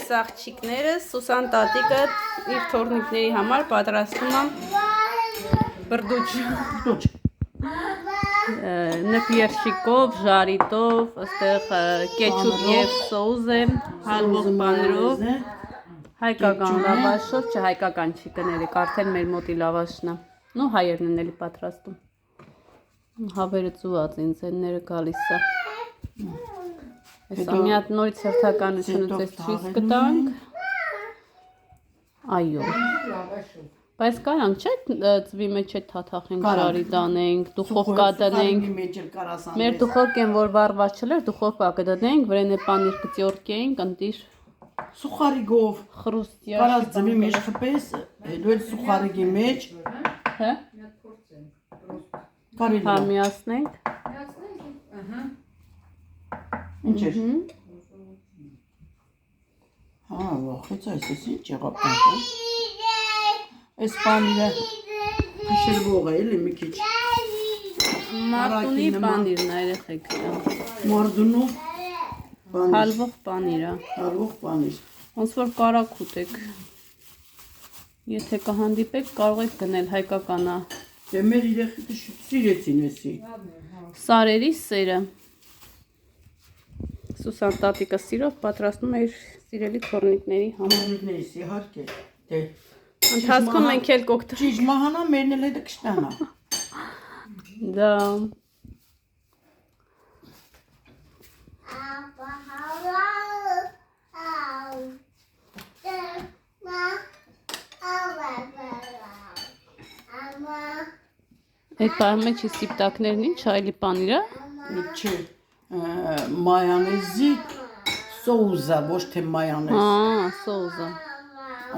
Այս աղջիկները Սուսան տատիկը իր թորնիկների համար պատրաստում է բրդուճ նպիերշիկով, ժարիտով, այստեղ կեչուպ եւ սոուս է, հալվող բաներով, հայկական լավաշով, չէ հայկական չի կներեք, արդեն մեր մոտի լավաշն է, նո հայերն են էլի պատրաստում, հավերը ծուված ինձենները գալիս է, հեսա մի հատ նորից հերթականությունը ձեզ ցույց կտանք, այո, բայց կարանք չէ ծվի մեջ է թաթախենք, ժարի դանենք, դուխովկա դնենք, մեր դուխովկեն որ վառված չլեր, դուխովկա կդնենք, վրենե պանիր կծյորկենք, ընտիր Սուխարիգով, կարած ձվի մեջ խպես, դու էլ սուխարիգի մեջ, հա միացնենք, ինչ էր, հա վախեց այս ինչ եղապանք, այս պանիրը փշրվող է էլի մի քիչ, մարտունի պանիրն է երեխեք, մարդունու հալվող պանիր է, հալվող պանիր, ոնց որ կարակ ուտեք, եթե կհանդիպեք կարող եք գնել հայկական է, դե մեր իրեխիքը սիրեցին էսի, սարերի սերը, Սուսան տատիկը սիրով պատրաստում է իր սիրելի թորնիկների համար, թորնիկներիս իհարկե, դե ընթացքում մենք էլ կոկտել, ճիճ մահանա մերն էլ հետը կշտանա, դա Այդ պահի մեջ սիպտակներն ինչ այլի պանիրա? Չէ, մայոնեզի սոուսը, ոչ թե մայոնեզ։ Ահա, սոուսը։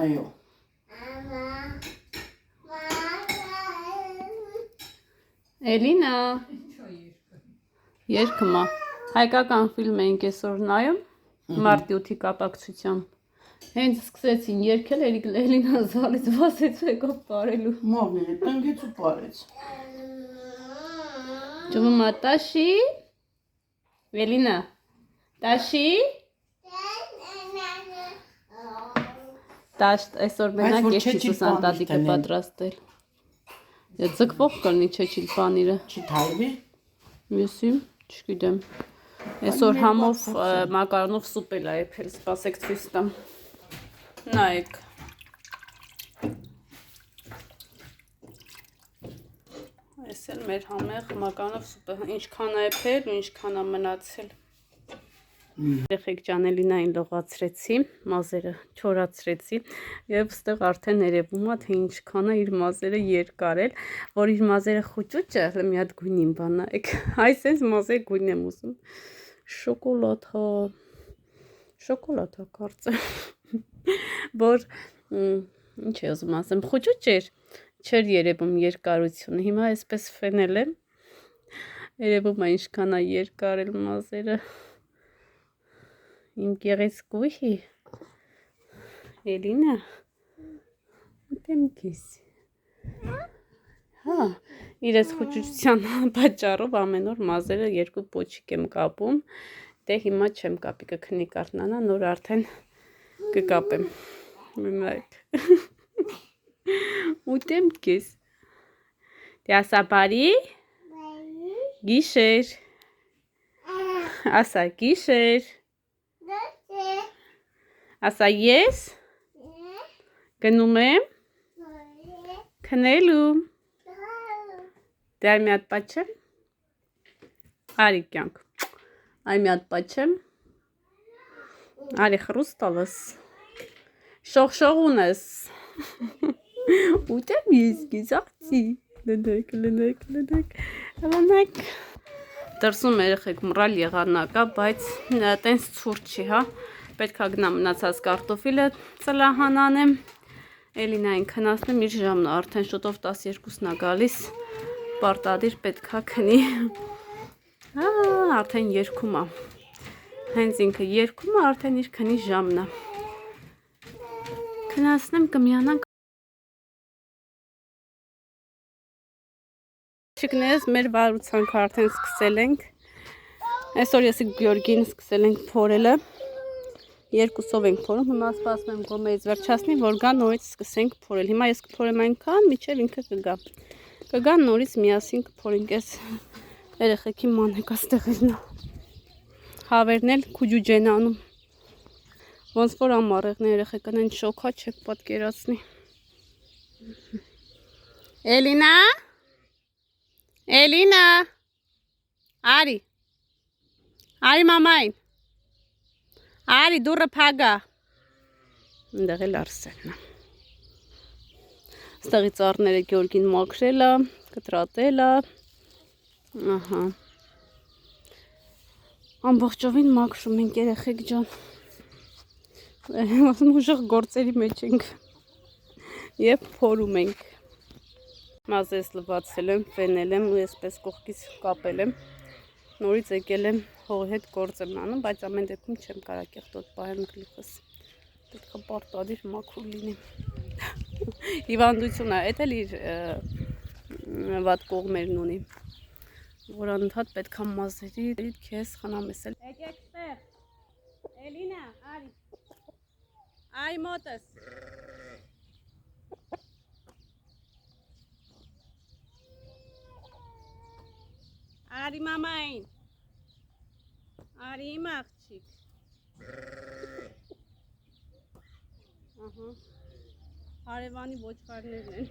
Այո։ Էլինա։ Երգում է։ Հայկական ֆիլմ ենք այսօր նայում, մարտի 8-ի կապակցությամբ։ Հենց սկսեցին երգել, Էլինա զալից վասեց եկավ պարելու։ Մողները տնգեց ու պարեց։ Ջվում է տաշի։ Էլինա, տաշի։ Տաշ այսօր մենակ ես Սուսան տատիկը պատրաստել։ Ձգվող կլինի չեչիլ պանիրը։ Չի թալվի։ Մյուսի, չգիտեմ։ Այսօր համով մակարոնով սուպ էլ է եփել, սպասեք ցույց տամ։ Նայեք։ Այս էլ մեր համեղ մակարոնով սուպը, ինչքան է եփել ու ինչքան է մնացել։ Երեխեք ջան, Էլինային լողացրեցի, մազերը չորացրեցի եւ ստեղ արդեն երևում է թե ինչքան է իր մազերը երկարել, որ իր մազերը խուճուճը մի հատ գույնին բանայեք։ Այս մազեր գույն եմ ուզում։ Շոկոլադա կարծեմ։ Որ ինչ է ուզում ասեմ, խուճուճ էր, չէր երևում երկարությունը։ Հիմա այսպես ֆենել եմ։ Երևում է ինչքան է երկարել մազերը։ Իմ գեղեցկուհի Էլինա ուտեմ քեզ հա իրես խոճուճության պատճառով ամեն օր մազերը երկու պոչիկ եմ կապում դե հիմա չեմ կապի կքնի կարտնանա նոր արդեն կկապեմ մնայք ուտեմ քեզ դե ասա բարի գիշեր ասա գիշեր Ասա ես գնում եմ քնելու դե այ մի հատ պաչեմ արի կյանք այ մի հատ պաչեմ արի խրուստալս շողշողունս ուտեմ ես գիզացի լնեք դրսում երեխեք մռալ եղանակա բայց տենց ցուրտ չի հա պետք է գնամ մնացած կարտոֆիլը ծլահանանեմ Էլինային քնացնեմ իր ժամն արդեն շուտով 12-ն է գալիս պարտադիր պետք է քնի արդեն երգում է հենց ինքը երգում է արդեն իր քնի ժամն է քնացնեմ կմիանանք Չիկներս մեր վարուցանքը արդեն սկսել ենք այսօր ես Գյորգին սկսել ենք փորելը Երկուսով ենք փորում, հիմա սպասում եմ գոմերից վերջացնի, որ գա նորից սկսենք փորել։ Հիմա ես կփորեմ այնքան, մինչև ինքը կգա։ Կգա նորից միասին կփորենք այս երեխեքի մանեկած տեղերն։ Հավերն էլ քուջուջ են անում։ Ոնց որ ամառեղն երեխեքն են շոքա չեք պատկերացնի։ Էլինա։ Էլինա։ Արի։ Արի մամային։ Արի դուրը փագա։ Այնտեղ էլ Արսենն է։ Ստեղի ծառները Գեորգին մաքրել է, կտրատել է։ Ահա։ Ամբողջովին մաքրում ենք երեխեք ջան։ Ուժեղ գործերի մեջ ենք։ Եվ փորում ենք։ Մազես լվացել եմ, ֆենել եմ ու այսպես կողքից կապել եմ։ Նորից եկել եմ հողի հետ գործ եմ անում, բայց ամեն դեպքում չեմ կարող կեղտոտ պահեմ գլուխս։ Պետք է պարտադիր մաքուր լինի։ Հիվանդություն է, էդ էլ իր վատ կողմերն ունի։ Որ անընդհատ պետք է մազերի քեզ խնամեսել։ Եկեք ստեղ։ Էլինա, արի։ Այ մոտս։ Արի մամային։ Արի իմ աղջիկ։ Ահա։ Հարևանի ոչխարներն են։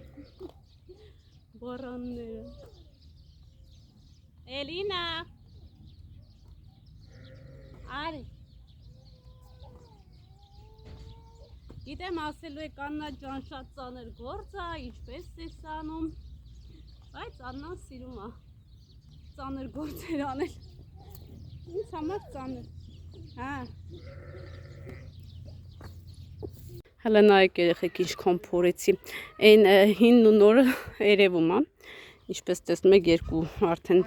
Բորանները։ Էլինա։ Արի։ Գիտեմ ասելու եք Աննա ջան շատ ծանր գործ է, ինչպես ես անում, բայց Աննան սիրում է ծանր գործեր անել։ Ինձ համար ծանր։ Հա։ Հələ նայեք երեխեք ինչքան փորեցի։ Այն հինն ու նորը երևում է։ Ինչպես տեսնում եք երկու արդեն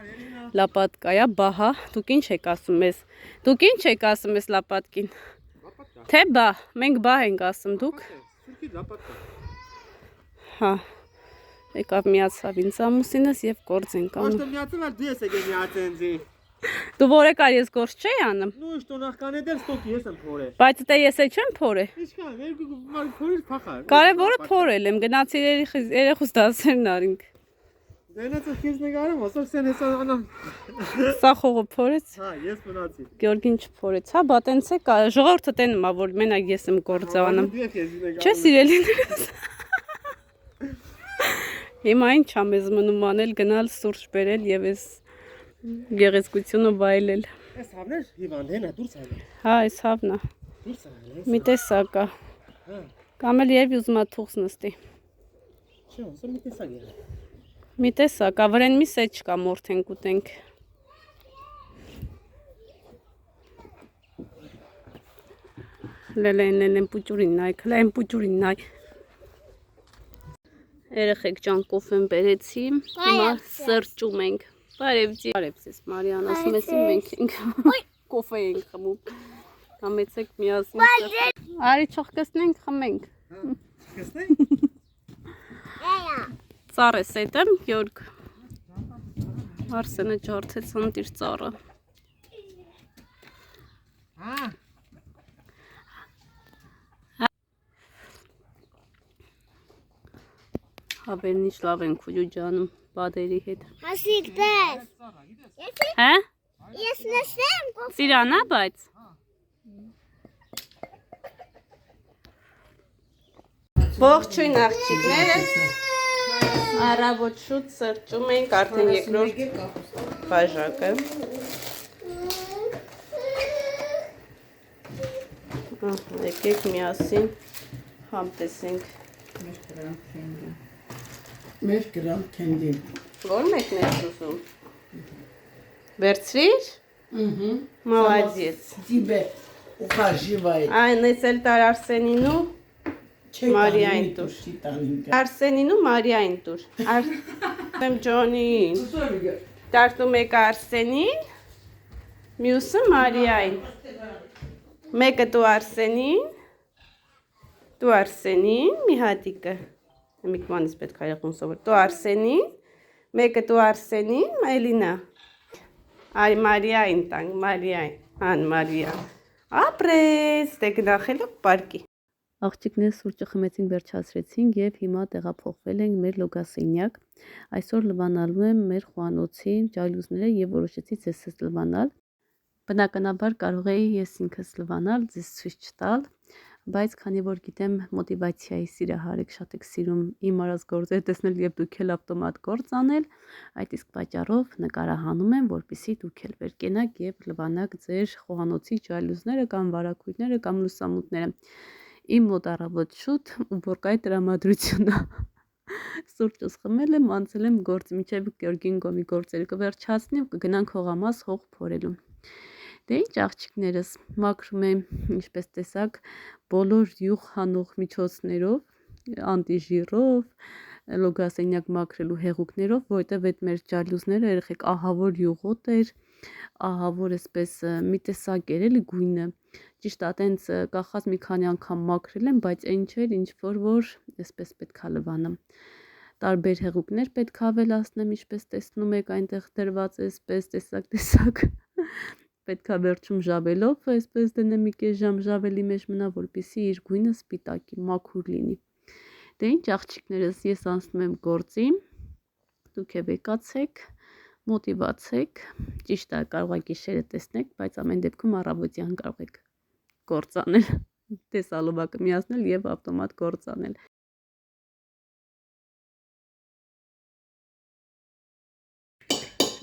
լապատկա է, բահա։ Դուք ինչ եք ասում ես։ Դուք ինչ եք ասում ես լապատկին։ Թե բա, մենք բահ ենք ասում, դուք։ Հա։ Եկավ միացավ ինձ ամուսինս եւ գործ ենք անում։ Աշտը միացել ալ դու ես եկել միացեն ձի։ Դու որ եկար ես գործ չէի անում։ Ну что նախքան դեր ստոկի ես եմ փորել։ Բայց դե ես էլ չեմ փորել։ Ինչքան երկու փորել փախա։ Կարևորը փորել եմ, գնացի երեխուս դասերն արինք։ Դենացը քեզ նկարում, ասող սեն հեսա անամ։ Սա խողը փորեց։ Հա, ես մնացի։ Գեորգին չփորեց, հա, բա տենց է, ժողովուրդը տենում է, որ մենակ ես եմ գործ անում։ Դու ես նկարում։ Չէ սիրելիներս։ Հիմա ինչ ա մեզ մնում անել, գնալ սուրճ բերել եւ այս գեղեցկությունը վայելել։ Այս հավներ հիվանդ են, դուրս այլ։ Հա, այս հավն է։ Դուրս այլ։ Մի տեսակ է։ Հա։ Կամ էլ եւ ուզում է թուղս նստի։ Չէ, ոսը մի տեսակ է։ Մի տեսակ, ավրեն մի սեջ կա մորթենք ուտենք։ Լելեն պուճուրին նայ, քլային պուճուրին նայ։ Երեխեք ջան կոֆեն բերեցի, հիմա սրճում ենք։ Բարև ձեզ Մարիան, ասում ես մենք ենք կոֆե ենք խմում։ Համեցեք միասին։ Արի չխկսնենք, խմենք։ Կսնենք։ Ծառ ես այդեմ, Գեորգ։ Արսենը ջարդեց ընտիր ծառը։ Հա։ Հավերն ինչ լավ են քուջու ջանում բադերի հետ։ Հասիկտես։ Հա։ Ես նշեմ կոֆե։ Սիրանա, բայց։ Ողջույն աղջիկներս։ Առավոտ շուտ սրճում ենք արդեն երկրորդ բաժակը։ Եկեք միասին համտեսենք։ Մեր գրամ քենդին։ Որ մեկն ես ուզում։ Վերցրիր։ Молодец։ Тебе ухаживает. Այն էս էլ տար Արսենին ու Մարիային տուր։ Արսենին ու Մարիային տուր։ Արսեմ Ջոնին։ Տարտում եք Արսենին, մյուսը Մարիային։ Մեկը դու Արսենին, դու Արսենին, մի հատիկը։ Միկմանից պետք է եղում սովոր։ Դու Արսենին, մեկը դու Արսենին, Էլինա։ Այ Մարիային տանք, Մարիային, հան Մարիա։ Ապրես, դե գնախելու պարկի։ Աղջիկները սուրճը խմեցինք, վերջացրեցինք եւ հիմա տեղափոխվել ենք մեր լոգասենյակ։ Այսօր լվանալու եմ մեր խոհանոցի ջալյուզները եւ որոշեցի ձեզ լվանալ։ Բնականաբար կարող էի ես ինքս լվանալ, ձեզ ցույց չտալ, բայց քանի որ գիտեմ մոտիվացիայի սիրահար եք, շատ եք սիրում իմ արած գործերը տեսնել եւ դուք էլ ավտոմատ գործ անել, այդ իսկ պատճառով նկարահանում եմ, որպեսզի դուք էլ վեր կենաք եւ լվանաք ձեր խոհանոցի ջալյուզները կամ վարակույրները կամ լուսամուտները։ Իմ մոտ առավոտ շուտ ու որ կայ տրամադրությունը սուրճս խմել եմ, անցել եմ գործ, մինչև Գյորգին գոմի գործերը կվերջացնի ու կգնանք հողամաս հող փորելու։ Դե ինչ աղջիկներս, մաքրում եմ, ինչպես տեսակ, բոլոր յուղ հանող միջոցներով, անտիժիրով, լոգասենյակ մաքրելու հեղուկներով, որովհետև այդ մեր ջալյուզները երեխեք ահավոր յուղոտ էր, ահավոր էսպես մի տեսակ էր էլի գույնը, ճիշտ այտենց կախած մի քանի անգամ մաքրել եմ, բայց այն չէր, ինչ որ էսպես պետք է լվանամ։ Տարբեր հեղուկներ պետք է ավելացնեմ, ինչպես տեսնում եք, այնտեղ դրված է էսպես տեսակ պետք է վերջում ժավելով, այսպես դնեմ մի կես ժամ ժավելի մեջ մնա, որպեսզի իր գույնը սպիտակի, մաքուր լինի։ Դե ինչ աղջիկներս, ես անցնում եմ գործին, դուք եք եկացեք, մոտիվացեք, ճիշտ է կարող եք գիշերը տեսնեք, բայց ամեն դեպքում առավոտյան կարող եք գործ անել, տեսալովակը միացնել եւ ավտոմատ գործ անել։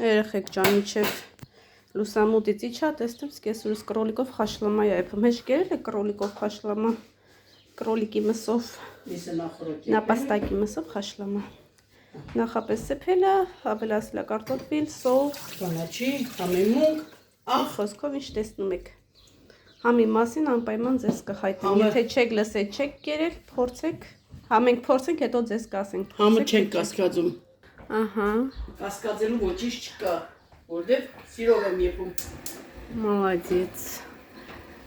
Երեխեք ջան, իջեք Լուսամուտից իջա, տեսնում սկեսուրս կրոլիկով խաշլամա եփում։ Հեշ կերել է կրոլիկով խաշլամա, կրոլիկի մսով, նապաստակի մսով խաշլամա։ Նախապես սեփելը, ավելացել կարտոֆիլ, սով, Կանաչի, համի մունք, խոսքով ինչ տեսնում եք։ Համի մասին անպայման ձեզ կհայտնեմ։ Եթե չեք լսել, չեք կերել, փորձեք։ Մենք փորձենք, հետո ձեզ կասենք։ համը չենք կասկածում։ Ահա։ Կասկածելու ոչինչ չկա, որտեվ սիրով եմ եպում։ Մալադից։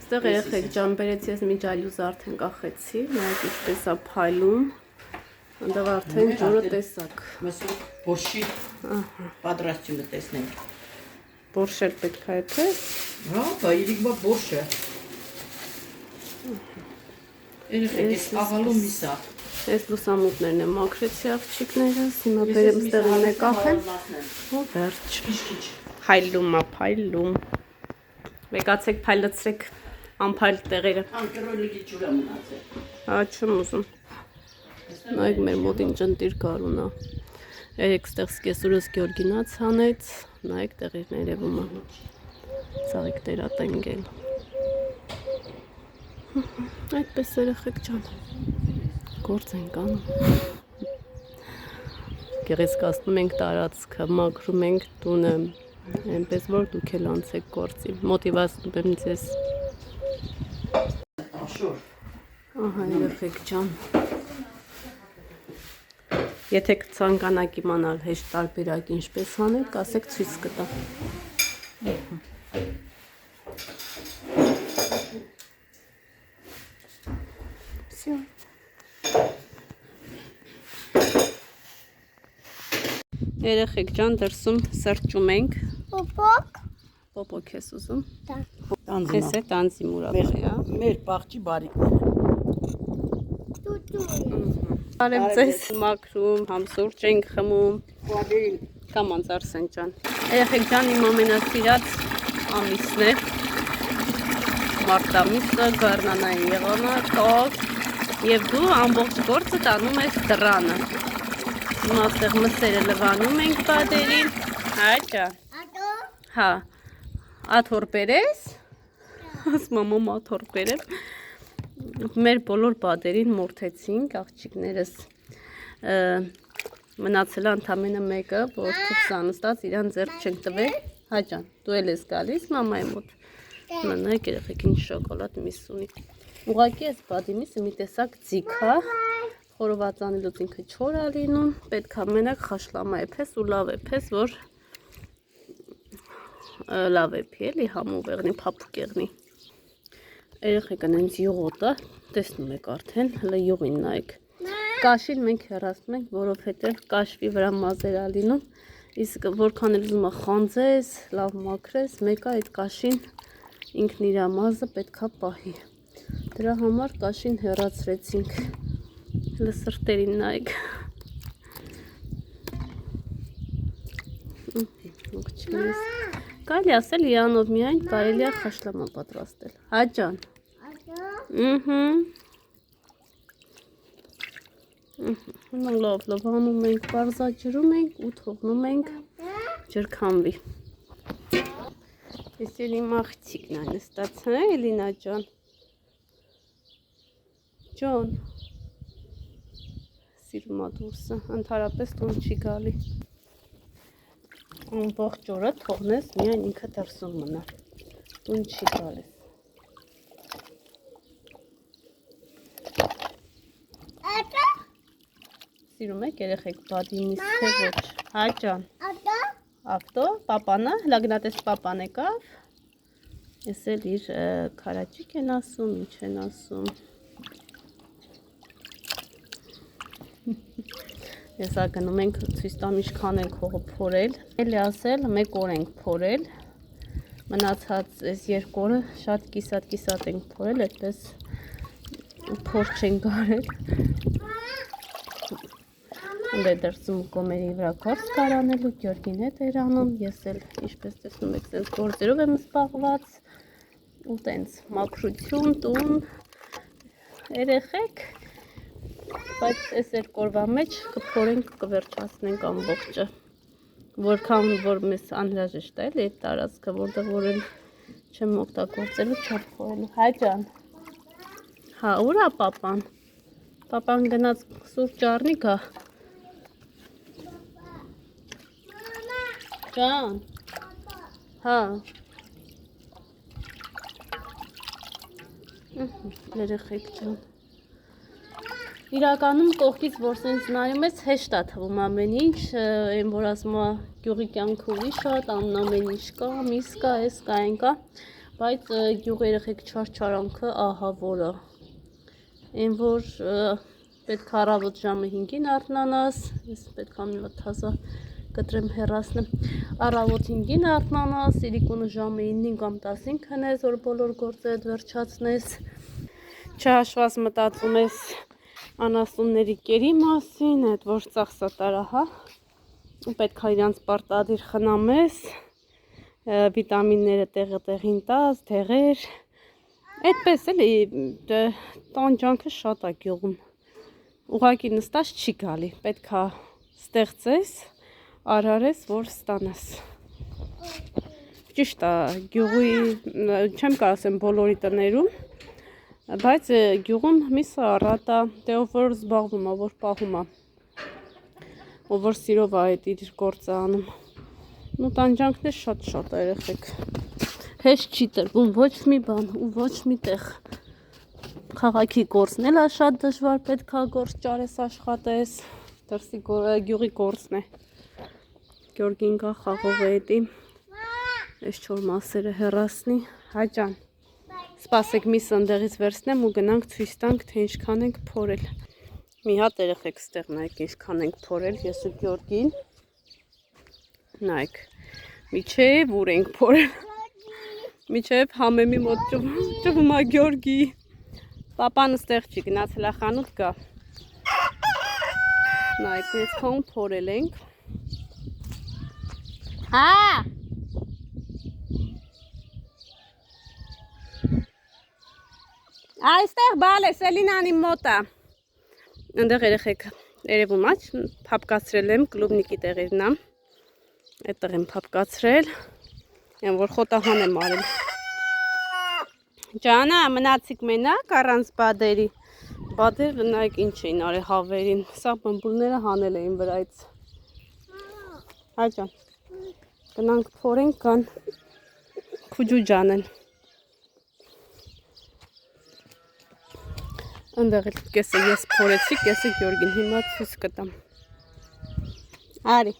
Ստեղ երեխեք ջան, բերեցի ես մի ջալյուզ արդեն կախեցի, նայեք ինչպես է փայլում։ Այնտեղ արդեն ջուրը տեսակ։ Մսուկ բորշի պատրաստությունը տեսնենք։ Բորշել պետք է եփես։ Հա, դա իրիկվա բորշը։ Երեխեք ես աղալու միսա։ Ես լուսամուտներն եմ մաքրեցի աղջիկներս, հիմա բերեմ ստեղ մեկ ախեմ։ Ու վերջ։ Փայլում է, փայլում։ Եկացեք փայլացրեք անփայլ տեղերը։ Անկրոլիկի ջուրը մնացել։ Հա, չեմ ուզում։ Նայեք մեր մոտ ինչ ընտիր կարունա։ Երեք ստեղ սկեսուրս Գյորգինաց հանեց, նայեք տեղերն երևում է։ Ծաղիկներ ա տնգել։ Այդպես երեխեք ջան։ Գործ ենք անում։ Գեղեցկացնում ենք տարածքը, մաքրում ենք տունը, այնպես որ դուք էլ անցեք գործի։ Մոտիվացնում եմ ձեզ։ Աշոր։ Ահա երեխեք ջան։ Եթե կցանկանաք իմանալ հեշտ տարբերակ ինչպես անել, կասեք ցույց կտա։ Всё։ Երեխեք ջան, դրսում սրճում ենք։ Պոպոկ։ Պոպոկ ես ուզում։ Տանձնա։ Էս է տանձի մուրաբը, հա։ Մեր բաղջի բարիկները։ Արև ձեզ մաքրում, համ սուրճ ենք խմում։ Բադին։ Կամ անց Արսեն ջան։ Երեխեք ջան, իմ ամենասիրած ամիսն է։ Մարտ ամիսը, գարնանային եղանակով։ Եվ դու ամբողջ գործը տանում ես դռանը։ Հիմա այդտեղ մսերը լվանում ենք բադերին։ Հա ջան։ Ադո։ Հա։ Աթոռ բերես։ Ասում եմ մամա աթոռ բերեմ։ Մեր բոլոր բադերին մորթեցինք աղջիկներս մնացել ընդամենը մեկը, որ թուքսա նստած իրան ձեռք չենք տվել։ Հա ջան, դու էլ ես գալիս մամայի մոտ։ Նայեք երեխեք ինչ շոկոլադ միս ունի։ Ուղղակի այս բադի միսը մի տեսակ ձիգ է, խորոված անելուց ինքը չոր է լինում, պետք է մենակ խաշլամա եփես ու լավ եփես, որ լավ եփի էլի համու եղնի, փափուկ եղնի։ Երեխեք անենց յուղոտը, տեսնում եք արդեն, հլը յուղին նայեք։ Կաշին մենք հեռացնում ենք, որովհետև կաշվի վրա մազեր ա լինում, իսկ որքան էլ ուզում ա խանձես, լավ մաքրես, մեկը այդ կաշին ինքն իր մազը պետքա պահի։ Դրա համար կաշին հեռացրեցինք։ Հələ սրտերին նայեք։ Կարելի ասել իրանով միայն կարելի է խաշլամա պատրաստել։ Հա ջան։ Լավ, անում ենք, պարզաջրում ենք ու թողնում ենք ջրքամվի։ Ես էլի մաղթիկն այն ստաց, հա Էլինա ջան։ Ջան։ Սիրում ա դուրսը, ընդհանրապես տուն չի գալի։ Ամբողջ օրը թողնես միայն ինքը դրսում մնա։ Տուն չի գալիս։ Սիրում եք երեխեք բադիմիս թե ոչ։ Հա ջան։ Ավտո, պապանը, լագնատես պապան եկավ։ Ես էլ իր քարաճիկ են ասում, ինչ են ասում։ Ես ագնում ենք ցույց տամ ինչքան ենք հողը փորել։ Էլի ասել, 1 օր ենք փորել։ Մնացած այս 2 օրը շատ կիսատ ենք փորել, այդպես փոր չենք արել։ Դե դրսում կոմերի վրա գործ կար անելու, Գյորգին հետ էր անում, ես էլ ինչպես տեսնում եք, sense գործերով եմ զբաղված ու տենց մաքրություն, տուն, երեխեք, բայց այս 2 օրվա մեջ կփորենք, կվերջացնենք ամբողջը, որքան որ մեզ անհրաժեշտ է, էլի այդ տարածքը, որտեղ որ էլ չեմ օգտագործելու, չեմ փորելու, հա ջան, հա ուր է պապան, պապան գնաց սուրճ առնի գա, Ջան, հա, երեխեք ջան, իրականում կողքից որ սենց նայում ես հեշտ է թվում ամեն ինչ, այն որ ասում է գյուղի կյանքը ուրիշ է, տանն ամեն ինչ կա, միս կա, էս կա, այն կա, բայց գյուղի երեխեք չարչարանքը ահա որը, այն որ պետք է առավոտ ժամը 5-ին արթնանաս, ես պետք է մի հատ թազա կտրեմ հեռացնեմ, առավոտ 5-ին արթնանաս, իրիկունը ժամը 9-ին կամ 10-ին քնես, որ բոլոր գործերդ վերջացնես, չհաշված մտածում ես անասունների կերի մասին, այդ որ ծախսատարա, հա, պետք է իրանց պարտադիր խնամես, վիտամինները տեղին տաս, դեղեր, այդպես էլի տանջանքը շատ է գյուղում, ուղղակի նստած չի գալի, պետք է ստեղծես, արարես, որ ստանաս։ Ճիշտ է, գյուղի, չեմ կարող ասեմ բոլորի տներում, բայց գյուղում միսը առատ է, դե ով որ զբաղվում է, որ պահում է, ով որ սիրով է այդ իր գործը անում։ Ու տանջանքներ շատ է երեխեք։ Հեշտ չի տրվում ոչ մի բան ու ոչ մի տեղ։ Քաղաքի գործն էլ է շատ դժվար, պետք է գործ ճարես աշխատես, դրսի գյուղի գործն է։ Գյորգին գա խաղող է էդի, այս 4 մասերը հեռացնի, հա ջան, սպասեք միս ընդեղից վերցնեմ ու գնանք ցույց տանք, թե ինչքան ենք փորել։ Մի հատ երեխեք ստեղ նայեք ինչքան ենք փորել, ես ու Գյորգին, նայեք, միչև ուր ենք փորել, միչև համեմի մոտ ճվում է Գյորգի, պապան ստեղ չի, գնացել է խանութ գա, նայեք, այսքան փորել ենք, հա, այստեղ բալես, Էլինանի մոտ է, ընդեղ երեխեք երևում աչ, պապկացրել եմ, կլուբնիկի տեղերն եմ, այդտեղ եմ պապկացրել, եմ որ խոտահան եմ արել, ջանա, մնացիք մենակ առանց բադերի, բադերը նայեք ինչ էին արել հավերին, սա բմբուլները հանել էին վրայից, հա ջան, գնանք փորենք կան քուջու ջանեն, ընդեղ էլ կեսը ես փորեցի, կեսը Գյորգին, հիմա ցույց կտամ, արի,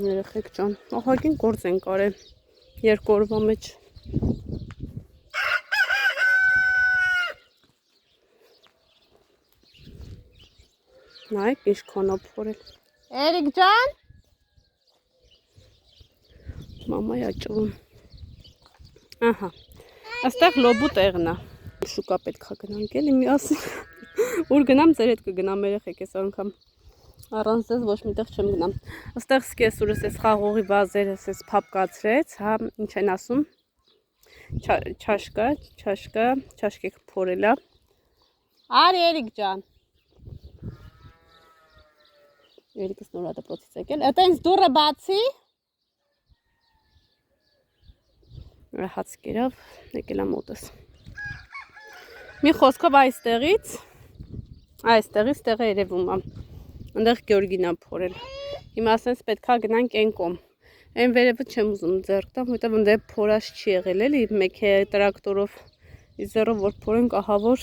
երեխեք ջան, ահագին գործ ենք արել 2 օրվա մեջ, նայեք ինչքան է փորել, Էրիկ ջան, Մամայ աճում։ Ահա։ Այստեղ լոբու տեղն է։ Շուկա պետք է գնանք էլի միասին։ Ուր գնամ ձեր հետ կգնամ երեխեք այս անգամ։ Առանց ձեզ ոչ միտեղ չեմ գնամ։ Այստեղ սկեսուրս էս խաղողի վազերս էս փապկացրեց, հա, ինչ են ասում։ Չաշկեք փորելա։ Արի Երիկ ջան։ Երիկս նոր դպրոցից եկել։ Այտենց դուռը բացի։ Հաց կերավ, եկել է մոտս։ Մի խոսքով այստեղից տեղը երևում է։ Այնտեղ Գյորգին է փորել։ Հիմա ասենց պետքա գնանք այն կողմ։ Այն վերևը չեմ ուզում ձեռք տամ, որտեղ այնտեղ փորած չի եղել էլի, մեկ է տրակտորով իզերով որ փորենք, ահա որ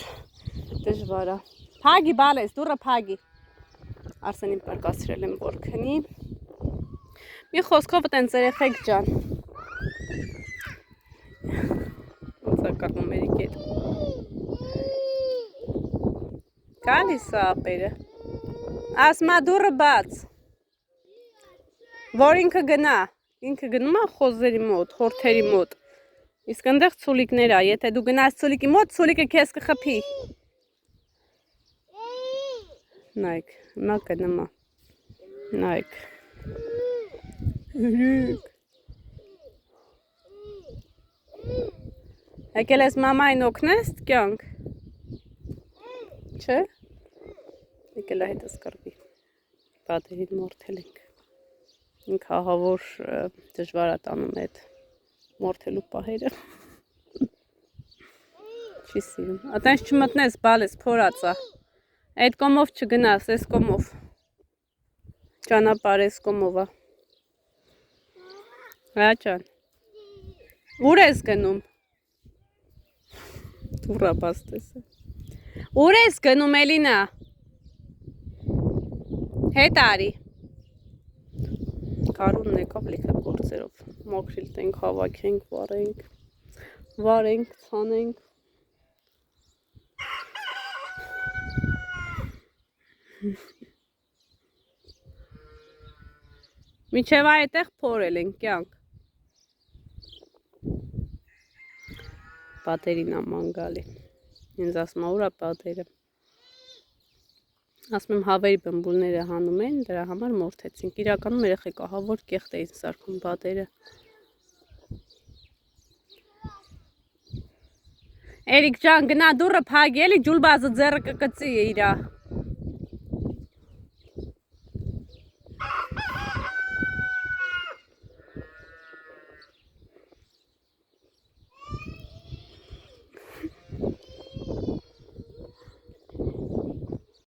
դժվար է։ Փագի բալես, դուռը փագի։ Արսենին պարկացրել եմ որ քնի։ Մի խոսքով այտենց երեխեք ջան։ Ոնց է կապում երիկի հետ։ Գալիս է ապերը։ Ասմա դուռը բաց։ Որ ինքը գնա։ Ինքը գնում է խոզերի մոտ, խորթերի մոտ։ Իսկ այնտեղ ցուլիկներ է, եթե դու գնաս ցուլիկի մոտ, ցուլիկը քեզ կխփի։ Նայեք, հիմա գնում է։ Նայեք։ Եկել ես մամային օգնես կյանք։ Չէ։ Եկել է հետս կրվի, պատերին մորթել ենք, ինք ահա որ դժվար է տանում այդ մորթելու պահերը, չի սիրում, ատենց չմտնես բալես փորածա, այդ կոմով չգնաս, այս կոմով, ճանապար այս կոմով է, հա ճան, ուր ես գնում, դուռա բաստես է, ուր ես գնում Էլինա, հետ արի, կարունն եկավ լիքը գործերով, մոքրիլ տենք, հավաքենք, վարենք, ցանենք, Միջև այդտեղ փորել ենք կյանք, պատերին աման գալի, ինձ ասում ուր է պատերը, ասում եմ հավերի բմբուլները հանում են, դրա համար մորթեցինք, իրականում երեխեք ահա որ կեղտ էին սարքում պատերը, Երիկ ջան գնա դուռը փագի էլի ջուլբազը ձեռը կկծի իրա